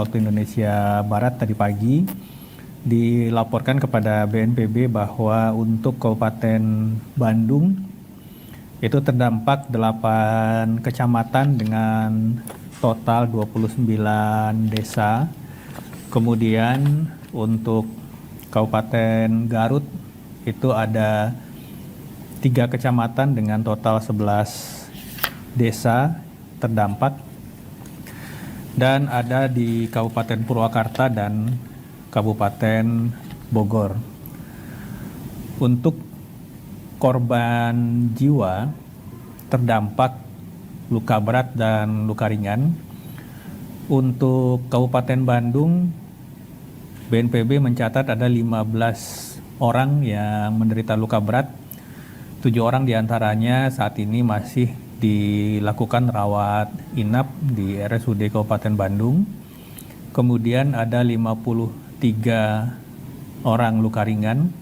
waktu Indonesia Barat tadi pagi dilaporkan kepada BNPB bahwa untuk Kabupaten Bandung itu terdampak 8 kecamatan dengan total 29 desa. Kemudian untuk Kabupaten Garut itu ada 3 kecamatan dengan total 11 desa terdampak. Dan ada di Kabupaten Purwakarta dan Kabupaten Bogor. Untuk korban jiwa terdampak luka berat dan luka ringan, untuk Kabupaten Bandung, BNPB mencatat ada 15 orang yang menderita luka berat. 7 orang diantaranya saat ini masih dilakukan rawat inap di RSUD Kabupaten Bandung. Kemudian ada 53 orang luka ringan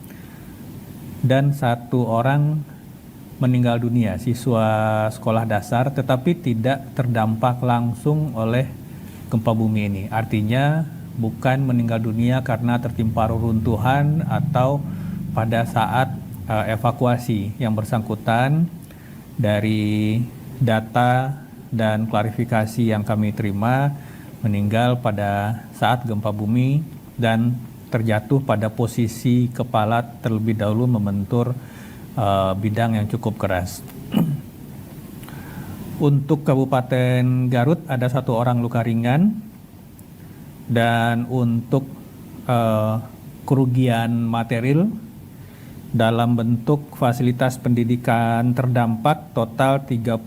dan 1 orang meninggal dunia, siswa sekolah dasar, tetapi tidak terdampak langsung oleh gempa bumi ini. Artinya bukan meninggal dunia karena tertimpa reruntuhan atau pada saat evakuasi. Yang bersangkutan dari data dan klarifikasi yang kami terima meninggal pada saat gempa bumi dan terjatuh pada posisi kepala terlebih dahulu membentur bidang yang cukup keras. Untuk Kabupaten Garut ada 1 orang luka ringan, dan untuk kerugian material dalam bentuk fasilitas pendidikan terdampak total 39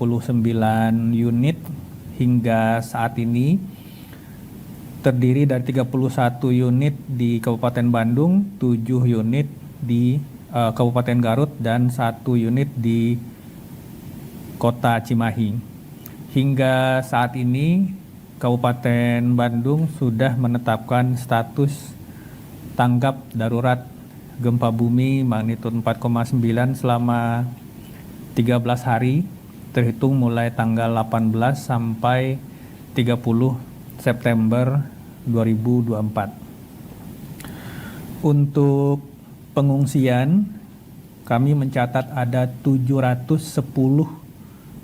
unit hingga saat ini, terdiri dari 31 unit di Kabupaten Bandung, 7 unit di Kabupaten Garut, dan 1 unit di Kota Cimahi. Hingga saat ini, Kabupaten Bandung sudah menetapkan status tanggap darurat gempa bumi magnitudo 4,9 selama 13 hari, terhitung mulai tanggal 18 sampai 30 September 2024. Untuk pengungsian, kami mencatat ada 710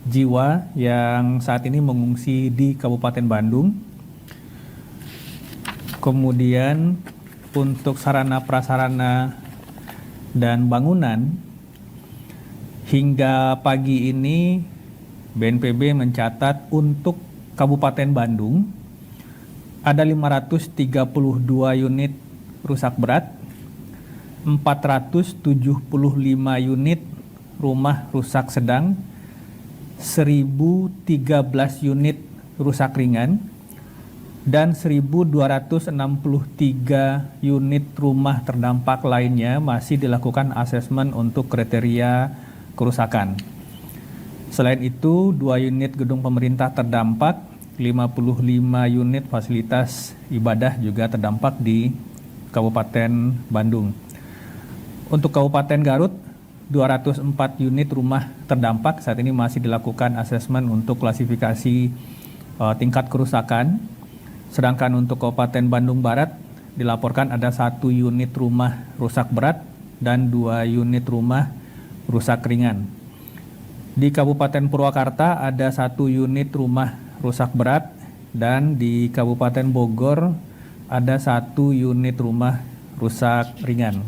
jiwa yang saat ini mengungsi di Kabupaten Bandung. Kemudian untuk sarana prasarana dan bangunan, hingga pagi ini BNPB mencatat untuk Kabupaten Bandung ada 532 unit rusak berat, 475 unit rumah rusak sedang, 1013 unit rusak ringan, dan 1263 unit rumah terdampak lainnya masih dilakukan asesmen untuk kriteria kerusakan. Selain itu, 2 unit gedung pemerintah terdampak, 55 unit fasilitas ibadah juga terdampak di Kabupaten Bandung. Untuk Kabupaten Garut, 204 unit rumah terdampak, saat ini masih dilakukan asesmen untuk klasifikasi tingkat kerusakan. Sedangkan untuk Kabupaten Bandung Barat dilaporkan ada 1 unit rumah rusak berat dan 2 unit rumah rusak ringan. Di Kabupaten Purwakarta ada 1 unit rumah rusak berat, dan di Kabupaten Bogor ada 1 unit rumah rusak ringan.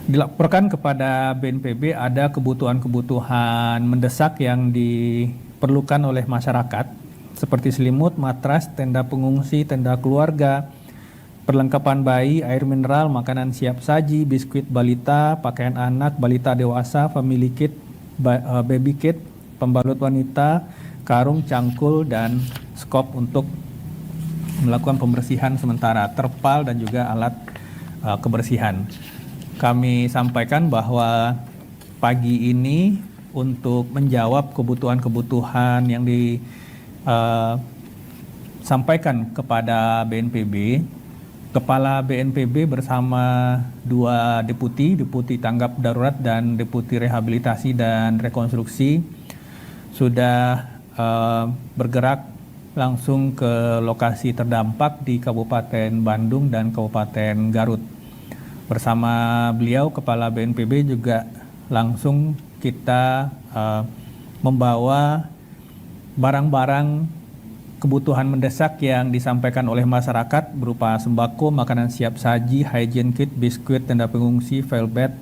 Dilaporkan kepada BNPB ada kebutuhan-kebutuhan mendesak yang diperlukan oleh masyarakat seperti selimut, matras, tenda pengungsi, tenda keluarga, perlengkapan bayi, air mineral, makanan siap saji, biskuit balita, pakaian anak, balita dewasa, family kit, baby kit, pembalut wanita, karung, cangkul, dan skop untuk melakukan pembersihan sementara, terpal, dan juga alat kebersihan. Kami sampaikan bahwa pagi ini untuk menjawab kebutuhan-kebutuhan yang disampaikan kepada BNPB, Kepala BNPB bersama 2 deputi tanggap darurat dan deputi rehabilitasi dan rekonstruksi sudah bergerak langsung ke lokasi terdampak di Kabupaten Bandung dan Kabupaten Garut. Bersama beliau, Kepala BNPB juga langsung kita membawa barang-barang kebutuhan mendesak yang disampaikan oleh masyarakat berupa sembako, makanan siap saji, hygiene kit, biskuit, tenda pengungsi, velvet,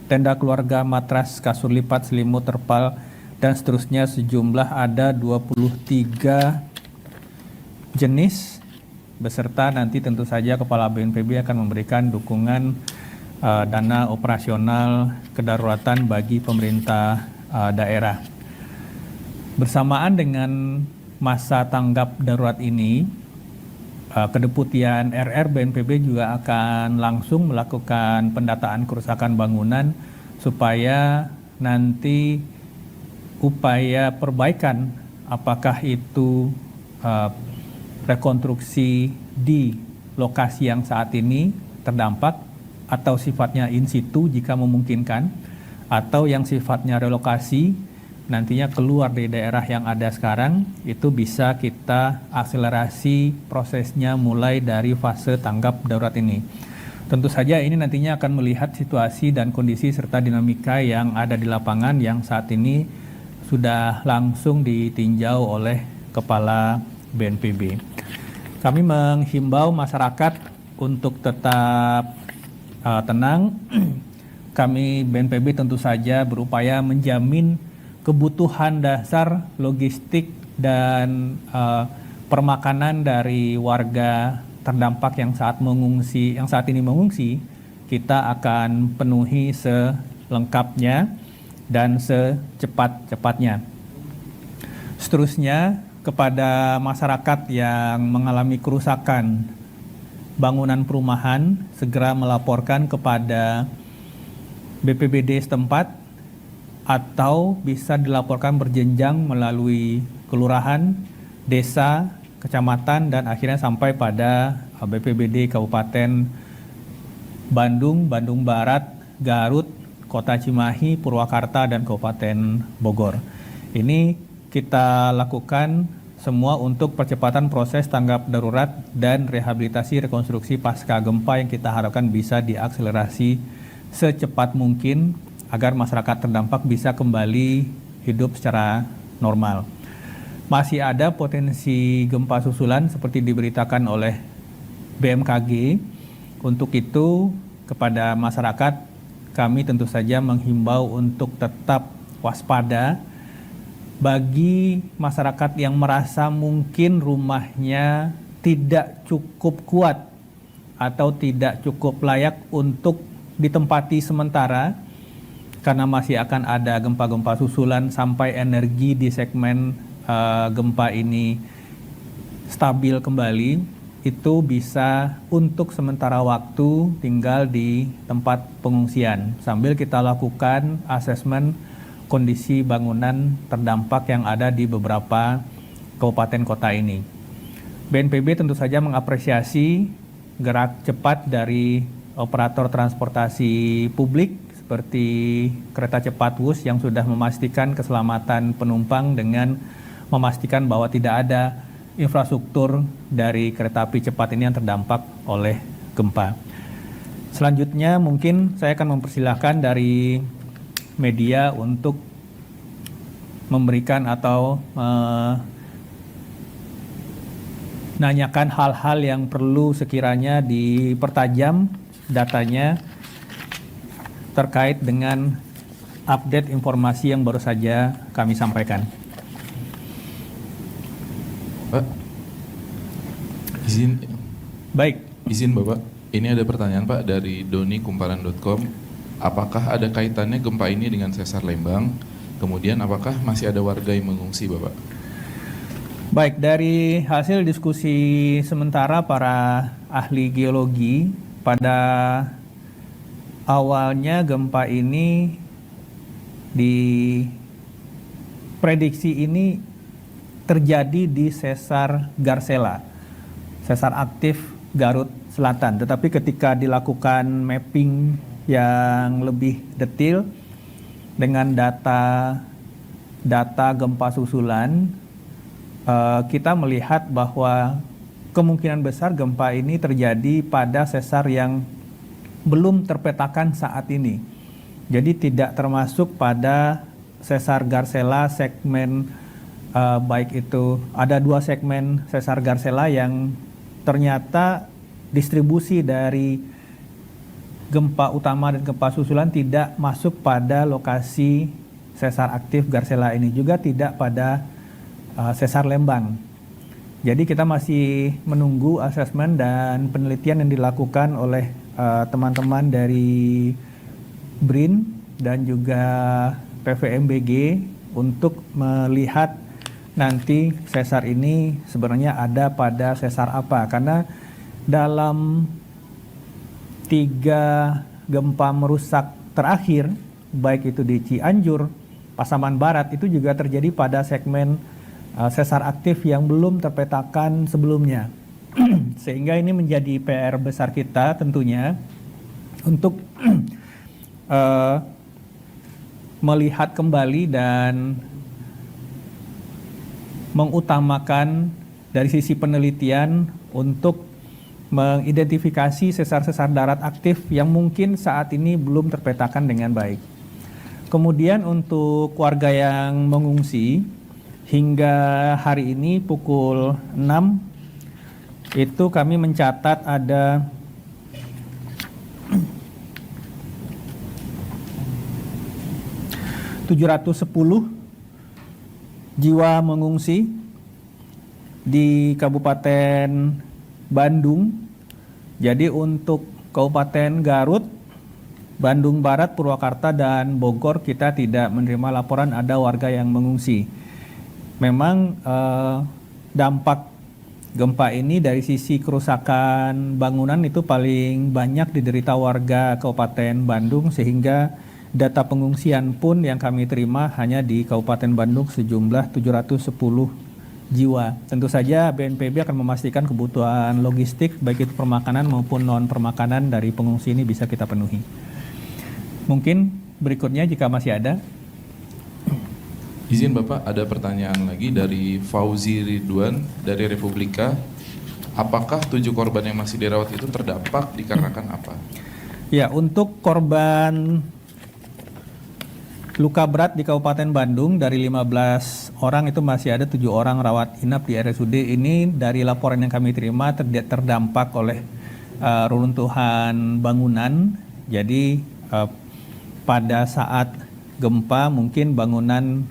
tenda keluarga, matras, kasur lipat, selimut, terpal, dan seterusnya. Sejumlah ada 23 jenis, beserta nanti tentu saja Kepala BNPB akan memberikan dukungan dana operasional kedaruratan bagi pemerintah daerah. Bersamaan dengan masa tanggap darurat ini, Kedeputian RR BNPB juga akan langsung melakukan pendataan kerusakan bangunan supaya nanti upaya perbaikan, apakah itu rekonstruksi di lokasi yang saat ini terdampak atau sifatnya in situ jika memungkinkan, atau yang sifatnya relokasi nantinya keluar dari daerah yang ada sekarang, itu bisa kita akselerasi prosesnya mulai dari fase tanggap darurat ini. Tentu saja ini nantinya akan melihat situasi dan kondisi serta dinamika yang ada di lapangan yang saat ini sudah langsung ditinjau oleh Kepala BNPB. Kami menghimbau masyarakat untuk tetap tenang. Kami BNPB tentu saja berupaya menjamin kebutuhan dasar logistik dan permakanan dari warga terdampak yang saat ini mengungsi, kita akan penuhi selengkapnya dan secepat-cepatnya. Seterusnya, kepada masyarakat yang mengalami kerusakan bangunan perumahan, segera melaporkan kepada BPBD setempat atau bisa dilaporkan berjenjang melalui kelurahan, desa, kecamatan, dan akhirnya sampai pada BPBD Kabupaten Bandung, Bandung Barat, Garut, Kota Cimahi, Purwakarta, dan Kabupaten Bogor. Ini kita lakukan semua untuk percepatan proses tanggap darurat dan rehabilitasi rekonstruksi pasca gempa yang kita harapkan bisa diakselerasi secepat mungkin agar masyarakat terdampak bisa kembali hidup secara normal. Masih ada potensi gempa susulan seperti diberitakan oleh BMKG. Untuk itu, kepada masyarakat, kami tentu saja menghimbau untuk tetap waspada. Bagi masyarakat yang merasa mungkin rumahnya tidak cukup kuat atau tidak cukup layak untuk ditempati sementara, karena masih akan ada gempa-gempa susulan sampai energi di segmen gempa ini stabil kembali, itu bisa untuk sementara waktu tinggal di tempat pengungsian sambil kita lakukan asesmen kondisi bangunan terdampak yang ada di beberapa kabupaten kota ini. BNPB tentu saja mengapresiasi gerak cepat dari operator transportasi publik seperti kereta cepat WUS yang sudah memastikan keselamatan penumpang dengan memastikan bahwa tidak ada infrastruktur dari kereta api cepat ini yang terdampak oleh gempa. Selanjutnya mungkin saya akan mempersilahkan dari media untuk memberikan atau menanyakan hal-hal yang perlu sekiranya dipertajam datanya terkait dengan update informasi yang baru saja kami sampaikan. Pak, izin. Baik. Izin Bapak, ini ada pertanyaan Pak dari doni@kumparan.com. Apakah ada kaitannya gempa ini dengan sesar Lembang? Kemudian apakah masih ada warga yang mengungsi Bapak? Baik, dari hasil diskusi sementara para ahli geologi, pada awalnya gempa ini diprediksi ini terjadi di sesar Garsela, sesar aktif Garut Selatan. Tetapi ketika dilakukan mapping yang lebih detail dengan data gempa susulan, kita melihat bahwa kemungkinan besar gempa ini terjadi pada sesar yang belum terpetakan saat ini. Jadi tidak termasuk pada sesar Garcella segmen baik itu ada 2 segmen sesar Garcella yang ternyata distribusi dari gempa utama dan gempa susulan tidak masuk pada lokasi sesar aktif Garcella ini, juga tidak pada sesar Lembang. Jadi kita masih menunggu asesmen dan penelitian yang dilakukan oleh teman-teman dari BRIN dan juga PVMBG untuk melihat nanti sesar ini sebenarnya ada pada sesar apa. Karena dalam 3 gempa merusak terakhir, baik itu di Cianjur, Pasaman Barat, itu juga terjadi pada segmen sesar aktif yang belum terpetakan sebelumnya. Sehingga ini menjadi PR besar kita tentunya untuk melihat kembali dan mengutamakan dari sisi penelitian untuk mengidentifikasi sesar-sesar darat aktif yang mungkin saat ini belum terpetakan dengan baik. Kemudian untuk warga yang mengungsi, hingga hari ini pukul 6 itu kami mencatat ada 710 jiwa mengungsi di Kabupaten Bandung. Jadi untuk Kabupaten Garut, Bandung Barat, Purwakarta, dan Bogor kita tidak menerima laporan ada warga yang mengungsi. Memang dampak gempa ini dari sisi kerusakan bangunan itu paling banyak diderita warga Kabupaten Bandung, sehingga data pengungsian pun yang kami terima hanya di Kabupaten Bandung sejumlah 710 jiwa. Tentu saja BNPB akan memastikan kebutuhan logistik baik itu permakanan maupun non permakanan dari pengungsi ini bisa kita penuhi. Mungkin berikutnya jika masih ada. Izin Bapak, ada pertanyaan lagi dari Fauzi Ridwan dari Republika. Apakah 7 korban yang masih dirawat itu terdampak dikarenakan apa? Ya, untuk korban luka berat di Kabupaten Bandung dari 15 orang itu masih ada 7 orang rawat inap di RSUD. Ini dari laporan yang kami terima terdampak oleh reruntuhan bangunan. Jadi pada saat gempa mungkin bangunan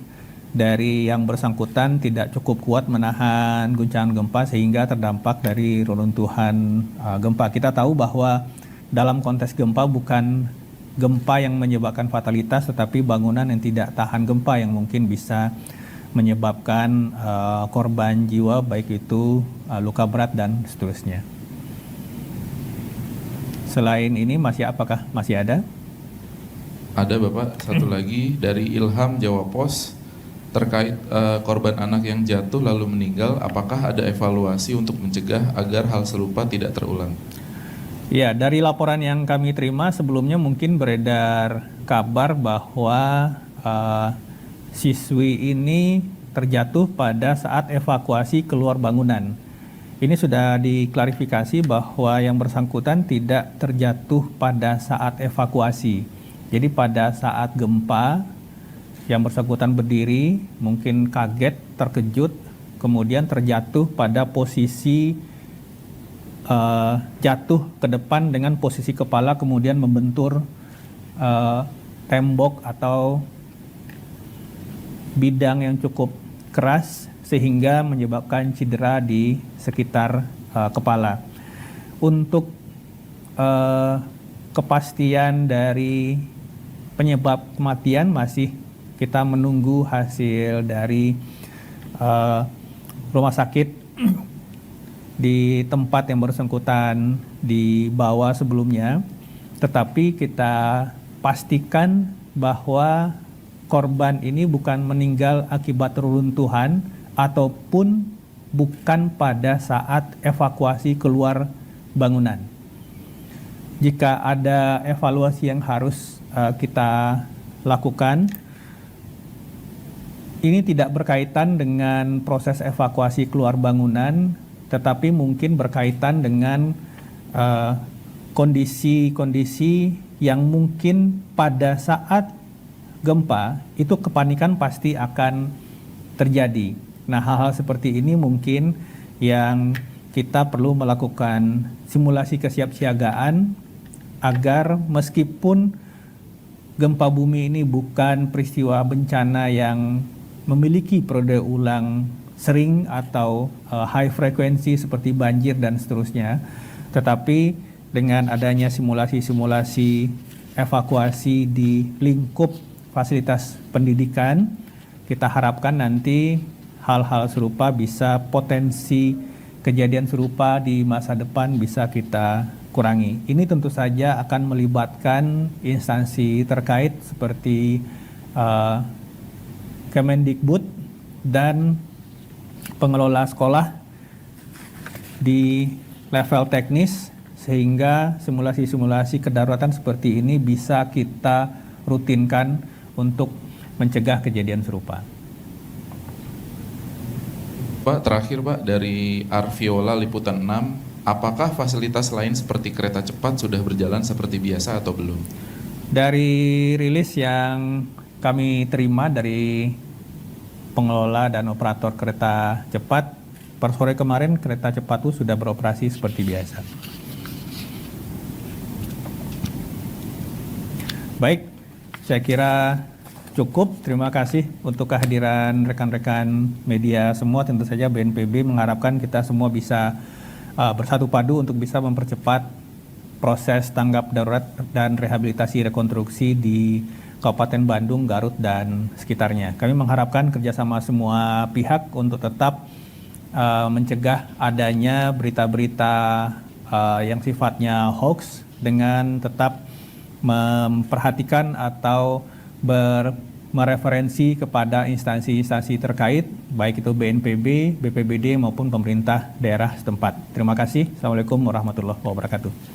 dari yang bersangkutan tidak cukup kuat menahan guncangan gempa sehingga terdampak dari reruntuhan gempa. Kita tahu bahwa dalam konteks gempa bukan gempa yang menyebabkan fatalitas, tetapi bangunan yang tidak tahan gempa yang mungkin bisa menyebabkan korban jiwa, baik itu luka berat dan seterusnya. Selain ini apakah masih ada? Ada Bapak, satu lagi dari Ilham Jawa Pos terkait korban anak yang jatuh lalu meninggal. Apakah ada evaluasi untuk mencegah agar hal serupa tidak terulang? Ya, dari laporan yang kami terima sebelumnya mungkin beredar kabar bahwa siswi ini terjatuh pada saat evakuasi keluar bangunan. Ini sudah diklarifikasi bahwa yang bersangkutan tidak terjatuh pada saat evakuasi. Jadi pada saat gempa yang bersangkutan berdiri, mungkin kaget, terkejut, kemudian terjatuh pada posisi jatuh ke depan dengan posisi kepala kemudian membentur tembok atau bidang yang cukup keras sehingga menyebabkan cedera di sekitar kepala. Untuk kepastian dari penyebab kematian masih kita menunggu hasil dari rumah sakit di tempat yang bersangkutan dibawa sebelumnya, tetapi kita pastikan bahwa korban ini bukan meninggal akibat reruntuhan ataupun bukan pada saat evakuasi keluar bangunan. Jika ada evaluasi yang harus kita lakukan, ini tidak berkaitan dengan proses evakuasi keluar bangunan, tetapi mungkin berkaitan dengan kondisi-kondisi yang mungkin pada saat gempa itu kepanikan pasti akan terjadi. Nah, hal-hal seperti ini mungkin yang kita perlu melakukan simulasi kesiapsiagaan agar meskipun gempa bumi ini bukan peristiwa bencana yang memiliki periode ulang sering atau high frekuensi seperti banjir dan seterusnya, tetapi dengan adanya simulasi-simulasi evakuasi di lingkup fasilitas pendidikan, kita harapkan nanti hal-hal serupa bisa, potensi kejadian serupa di masa depan bisa kita kurangi. Ini tentu saja akan melibatkan instansi terkait seperti Kemendikbud dan pengelola sekolah di level teknis, sehingga simulasi-simulasi kedaruratan seperti ini bisa kita rutinkan untuk mencegah kejadian serupa. Pak, terakhir Pak, dari Arviola Liputan 6, apakah fasilitas lain seperti kereta cepat sudah berjalan seperti biasa atau belum? Dari rilis yang kami terima dari pengelola dan operator kereta cepat, per sore kemarin kereta cepat itu sudah beroperasi seperti biasa. Baik, saya kira cukup. Terima kasih untuk kehadiran rekan-rekan media semua. Tentu saja BNPB mengharapkan kita semua bisa bersatu padu untuk bisa mempercepat proses tanggap darurat dan rehabilitasi rekonstruksi di Kabupaten Bandung, Garut, dan sekitarnya. Kami mengharapkan kerjasama semua pihak untuk tetap mencegah adanya berita-berita yang sifatnya hoax dengan tetap memperhatikan atau mereferensi kepada instansi-instansi terkait, baik itu BNPB, BPBD maupun pemerintah daerah setempat. Terima kasih. Assalamualaikum warahmatullahi wabarakatuh.